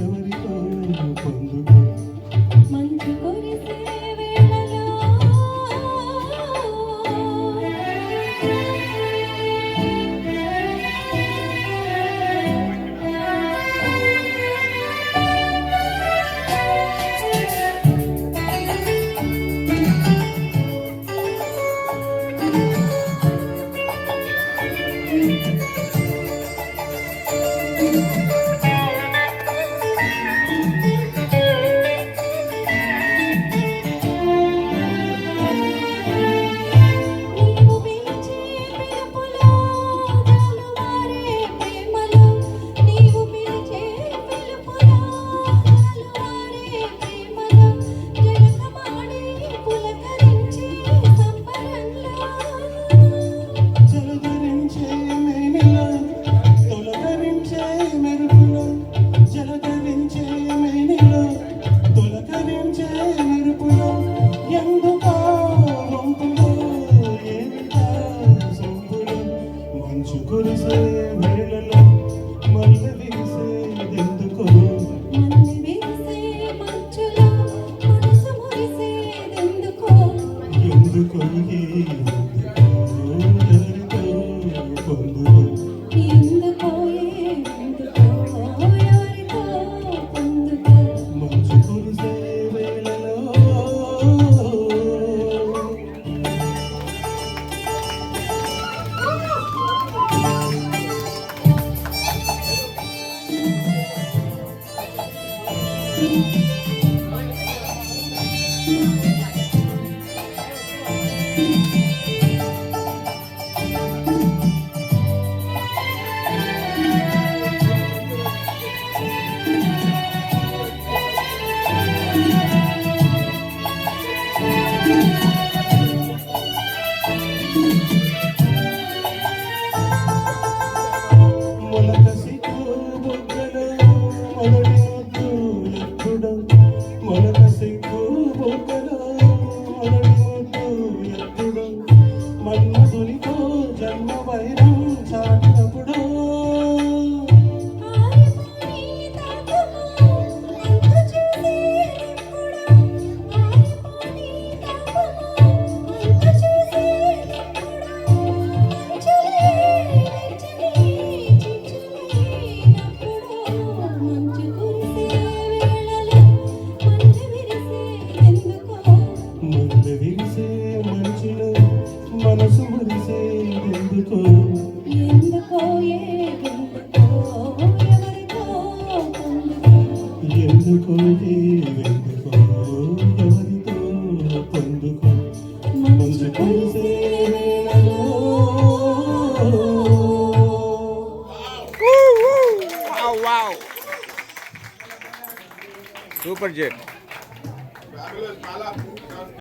ఎవరితో పొందుకో మంచు కురిసే వేళలో నీవు పిలిచే పిలుపులో జాలువారే ప్రేమలో నీవు పిలిచే పిలుపులో జాలువారే ప్రేమలో జలకమాడి పులకరించే సంబరంలో జలధరించే మేనిలో తొలకరించే మెరుపులో జలధరించే మేనిలో తొలకరించే మెరుపులో ఎందుకో వంపులో ఏమిటా సొంపులో మంచు కురిసే వేళలో మల్లె వీసేదెందుకో మల్లె విరిసే మంచులో మనసు మురిసేదెందుకో ఎందుకో ఎవరితో పొందుకో ఎందుకో ఎందుకో ఎవరితో పొందుకో మంచు కురిసే వేళలో మొలక సిగ్గు బుగ్గలో మొదటి ముద్దు ఎప్పుడో మొలక సిగ్గు బుగ్గలో మొదటి ముద్దు ఎప్పుడో మన్మధునితో జన్మ వైరం చాటినప్పుడు ఆరిపోని తాపమో అంతు చూసేదెప్పుడో ఆరిపోని తాపమో అంతు చూసేదెప్పుడో మంచులే వెచ్చని చిచ్చులేనప్పుడు మంచు కురిసే వేళలో మల్లె విరిసేదెందుకో మల్లె విరిసే మంచులో మనసు మురిసేదెందుకో ఎందుకో ఎందుకో ఎవరితో పొందుకో ఎందుకో ఎందుకో ఎవరితో పొందుకో మంచు కురిసే వేళలో Wow, wow. Super Jet.